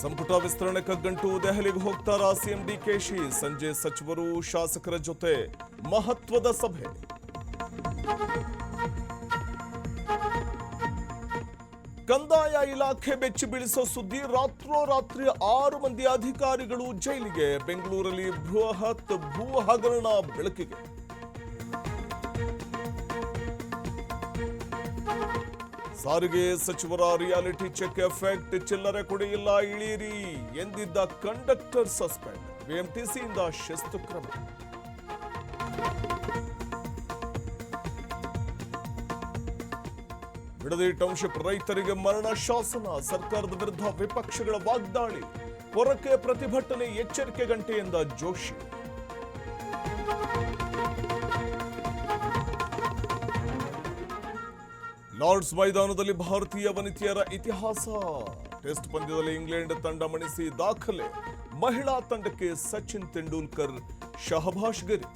ಸಂಪುಟ ವಿಸ್ತರಣೆ ಕಗ್ಗಂಟು ದೆಹಲಿಗೆ ಹೋಗ್ತಾರಾ ಸಿಎಂ ಡಿಕೆಶಿ. ಸಂಜೆ ಸಚಿವರು ಶಾಸಕರ ಜೊತೆ ಮಹತ್ವದ ಸಭೆ. ಕಂದಾಯ ಇಲಾಖೆ ಬೆಚ್ಚಿ ಬೀಳಿಸೋ ಸುದ್ದಿ. ರಾತ್ರೋರಾತ್ರಿ 6 ಮಂದಿ ಅಧಿಕಾರಿಗಳು ಜೈಲಿಗೆ. ಬೆಂಗಳೂರಲ್ಲಿ ಬೃಹತ್ ಭೂ ಹಗರಣ ಬೆಳಕಿಗೆ. ಸಾರಿಗೆ ಸಚಿವರ ರಿಯಾಲಿಟಿ ಚೆಕ್ ಎಫೆಕ್ಟ್. ಚಿಲ್ಲರೆ ಕೊಡೆಯಿಲ್ಲ, ಇಳೀರಿ ಎಂದಿದ್ದ ಕಂಡಕ್ಟರ್ ಸಸ್ಪೆಂಡ್. ಬಿಎಂಟಿಸಿಯಿಂದ ಶಿಸ್ತು ಕ್ರಮ. ಬಿಡದಿ ಟೌನ್ಶಿಪ್ ರೈತರಿಗೆ ಮರಣ ಶಾಸನ. ಸರ್ಕಾರದ ವಿರುದ್ಧ ವಿಪಕ್ಷಗಳ ವಾಗ್ದಾಳಿ. ಪೊರಕೆ ಪ್ರತಿಭಟನೆ ಎಚ್ಚರಿಕೆ ಗಂಟೆಯಿಂದ ಜೋಶಿ. ಲಾರ್ಡ್ಸ್ ಮೈದಾನದಲ್ಲಿ ಭಾರತೀಯ ವನಿತೆಯರ ಇತಿಹಾಸ. ಟೆಸ್ಟ್ ಪಂದ್ಯದಲ್ಲಿ ಇಂಗ್ಲೆಂಡ್ ತಂಡ ಮಣಿಸಿ ದಾಖಲೆ. ಮಹಿಳಾ ತಂಡಕ್ಕೆ ಸಚಿನ್ ತೆಂಡೂಲ್ಕರ್, ಶಹಬಾಷ್ ಗಿರಿ.